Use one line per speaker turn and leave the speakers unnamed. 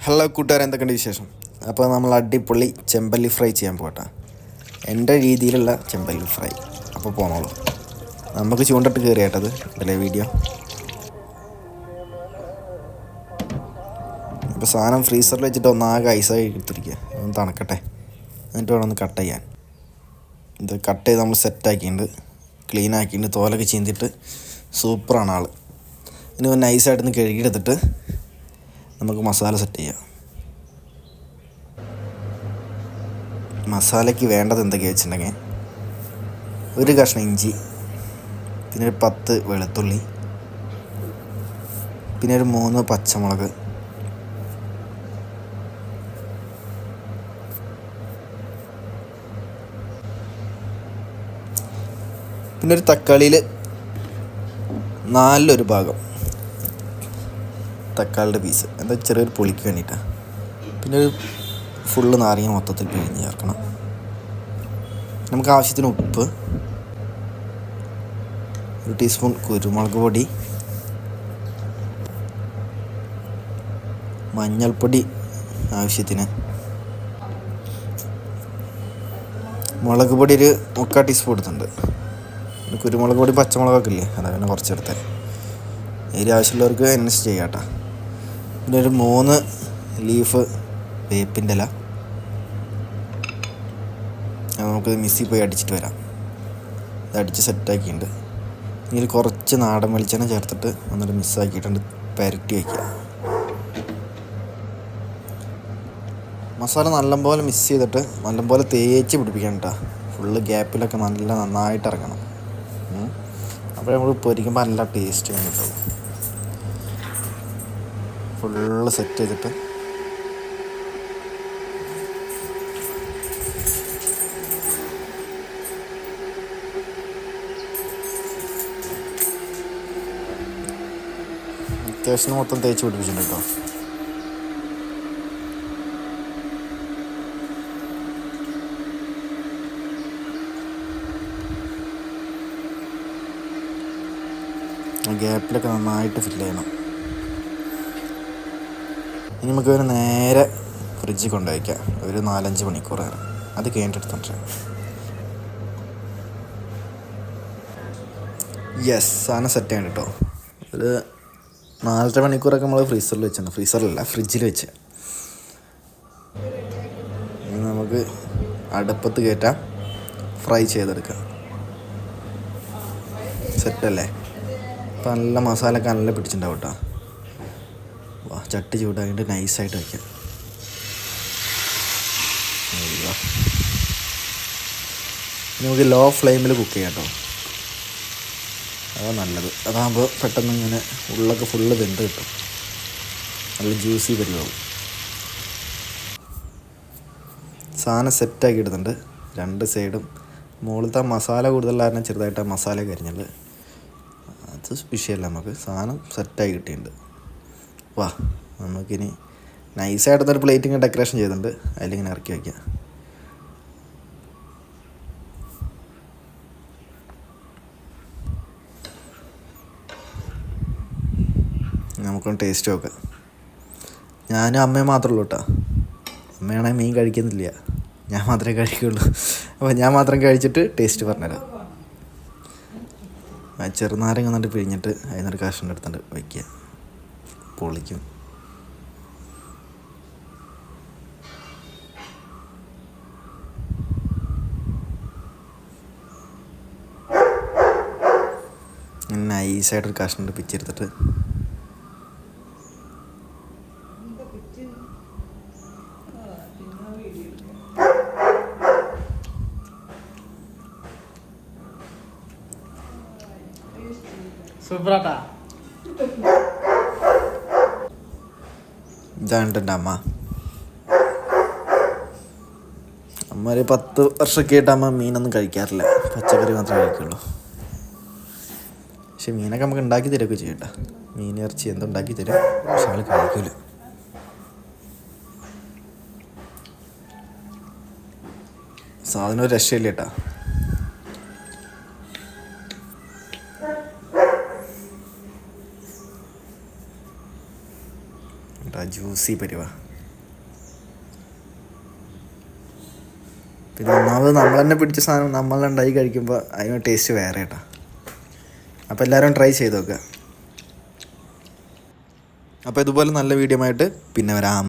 Hello കൂട്ടുകാരെ, എന്തൊക്കെയുണ്ട് വിശേഷം? അപ്പോൾ നമ്മൾ അടിപൊളി ചെമ്പല്ലി ഫ്രൈ ചെയ്യാൻ പോകട്ടെ. എൻ്റെ രീതിയിലുള്ള ചെമ്പല്ലി ഫ്രൈ. അപ്പോൾ പോന്നോളൂ, നമുക്ക് ചൂണ്ടിട്ട് കയറിയാട്ടത് ഇതിലെ വീഡിയോ. ഇപ്പോൾ സാധനം ഫ്രീസറിൽ വെച്ചിട്ട് ഒന്നാകെ ഐസായി എടുത്തിരിക്കുക. ഒന്ന് തണുക്കട്ടെ, എന്നിട്ട് വേണം ഒന്ന് കട്ട് ചെയ്യാൻ. ഇത് കട്ട് ചെയ്ത് നമ്മൾ സെറ്റാക്കിയിട്ടുണ്ട്, ക്ലീൻ ആക്കിയിട്ടുണ്ട്, തോലൊക്കെ ചീന്തിട്ട് സൂപ്പറാണ് ആൾ. ഇനി ഒന്ന് നൈസായിട്ടൊന്ന് കഴുകിയെടുത്തിട്ട് നമുക്ക് മസാല സെറ്റ് ചെയ്യാം. മസാലയ്ക്ക് വേണ്ടത് എന്തൊക്കെയാണെന്ന് വെച്ചിട്ടുണ്ടെങ്കിൽ, ഒരു കഷ്ണം ഇഞ്ചി, പിന്നെ ഒരു 10 വെളുത്തുള്ളി, പിന്നെ ഒരു 3 പച്ചമുളക്, പിന്നെ ഒരു തക്കാളിയിൽ 4 ഭാഗം തക്കാളിയുടെ പീസ്, എന്താ ചെറിയൊരു പുളിക്ക് വേണ്ടിയിട്ടാണ്. പിന്നെ ഒരു ഫുള്ള് നാരങ്ങ മൊത്തത്തിൽ പിഴിഞ്ഞ് ചേർക്കണം. നമുക്ക് ആവശ്യത്തിന് ഉപ്പ്, 1 ടീസ്പൂൺ കുരുമുളക് പൊടി, മഞ്ഞൾപ്പൊടി ആവശ്യത്തിന്, മുളക് പൊടി ഒരു 3/4 ടീസ്പൂൺ എടുത്തിട്ടുണ്ട്. കുരുമുളക് പൊടി പച്ചമുളകൊക്കെ ഇല്ലേ, അതാണ് പിന്നെ കുറച്ചെടുത്തത്. ഇതിൽ ആവശ്യമുള്ളവർക്ക് അനുസരിച്ച് ചെയ്യാം കേട്ടോ. പിന്നെ ഒരു 3 ലീഫ് വേപ്പിൻ്റെ ഇല. നമുക്ക് മിക്സിയിൽ പോയി അടിച്ചിട്ട് വരാം. ഇത് അടിച്ച് സെറ്റാക്കിയിട്ടുണ്ട്. ഇതിൽ കുറച്ച് നാടൻ വെളിച്ചെണ്ണ ചേർത്തിട്ട് എന്നിട്ട് മിക്സാക്കിയിട്ടുണ്ട്, പുരട്ടി വയ്ക്കുക. മസാല നല്ലപോലെ മിക്സ് ചെയ്തിട്ട് നല്ലപോലെ തേച്ച് പിടിപ്പിക്കണം കേട്ടോ. ഫുള്ള് ഗ്യാപ്പിലൊക്കെ നന്നായിട്ട് ഇറങ്ങണം. അപ്പോൾ നമ്മൾ പൊരിക്കുമ്പോൾ നല്ല ടേസ്റ്റ് കിട്ടും. ഫുള്ള് സെറ്റ് ചെയ്തിട്ട് അത്യാവശ്യം മൊത്തം തേച്ച് പിടിപ്പിച്ചിട്ടുണ്ട് കേട്ടോ. ഗ്യാപ്പിലൊക്കെ നന്നായിട്ട് ഫില്ല് ചെയ്യണം. ഇനി നമുക്ക് ഒരു നേരെ ഫ്രിഡ്ജിൽ കൊണ്ടുവയ്ക്കാം, ഒരു 4-5 മണിക്കൂർ നേരം. അത് കഴിഞ്ഞിട്ടെടുത്തിട്ട് സാധനം സെറ്റ് ചെയ്യണം കേട്ടോ. ഒരു 4-5 മണിക്കൂറൊക്കെ നമ്മൾ ഫ്രീസറിൽ വെച്ചിട്ടുണ്ട്. ഫ്രീസറിലല്ല, ഫ്രിഡ്ജിൽ വെച്ച്. ഇനി നമുക്ക് അടുപ്പത്ത് കയറ്റാം, ഫ്രൈ ചെയ്തെടുക്കാം. സെറ്റല്ലേ? ഇപ്പം നല്ല മസാലയൊക്കെ നല്ല പിടിച്ചിട്ടുണ്ടാവും കേട്ടോ. ചട്ടി ചൂടാക്കിയിട്ട് നൈസായിട്ട് വയ്ക്കാം. നമുക്ക് ലോ ഫ്ലെയിമിൽ കുക്ക് ചെയ്യാം കേട്ടോ, അതാണ് നല്ലത്. അതാകുമ്പോൾ പെട്ടെന്ന് ഇങ്ങനെ ഉള്ളൊക്കെ ഫുള്ള് വെന്ത് കിട്ടും, നല്ല ജ്യൂസി പരിവാകും. സാധനം സെറ്റാക്കി ഇടുന്നുണ്ട് 2 സൈഡും. മുകളിലത്തെ മസാല കൂടുതലായിരുന്നു, ചെറുതായിട്ട് മസാല കരിഞ്ഞത്. അത് വിഷയമല്ല, നമുക്ക് സാധനം സെറ്റായി കിട്ടിയിട്ടുണ്ട്. നമുക്കിനി നൈസായിട്ടൊരു പ്ലേറ്റിങ് ഡെക്കറേഷൻ ചെയ്തിട്ടുണ്ട്, അതിലിങ്ങനെ ഇറക്കി വയ്ക്കാം. നമുക്കൊന്ന് ടേസ്റ്റ് നോക്കാം. ഞാനും അമ്മയും മാത്രമേ ഉള്ളൂ കേട്ടോ. അമ്മയാണെങ്കിൽ മീൻ കഴിക്കുന്നില്ല, ഞാൻ മാത്രമേ കഴിക്കുള്ളൂ. അപ്പോൾ ഞാൻ മാത്രം കഴിച്ചിട്ട് ടേസ്റ്റ് പറഞ്ഞുതരാം. ചെറുനാരങ്ങ എന്നിട്ട് പിഴിഞ്ഞിട്ട് അതിനൊരു കഷ്ണം എടുത്തിട്ട് വയ്ക്കുക, പൊളിക്കും. നൈസായിട്ടൊരു കഷ്ണം പിച്ചെടുത്തിട്ട്
സൂപ്പറാട്ടാ.
ഇതാണ് എൻ്റെ അമ്മ. ഒരു 10 വർഷമൊക്കെ ആയിട്ട് അമ്മ മീനൊന്നും കഴിക്കാറില്ല, പച്ചക്കറി മാത്രമേ കഴിക്കുള്ളൂ. പക്ഷെ മീനൊക്കെ നമുക്ക് ഉണ്ടാക്കി തരുമൊക്കെ ചെയ്യും കേട്ടോ. മീൻ ഇറച്ചി എന്തുണ്ടാക്കി തരും, പക്ഷെ ആൾ കഴിക്കില്ല. സാധനം ഒരു രക്ഷയില്ല കേട്ടോ. ജ്യൂസി പരിവാ. പിന്നെ ഒന്നാമത് നമ്മൾ തന്നെ പിടിച്ച സാധനം നമ്മളുണ്ടായി കഴിക്കുമ്പോൾ അതിന് ടേസ്റ്റ് വേറെ കേട്ടോ. അപ്പോൾ എല്ലാവരും ട്രൈ ചെയ്ത് നോക്കുക. അപ്പോൾ ഇതുപോലെ നല്ല വീഡിയോ ആയിട്ട് പിന്നെ വരാം.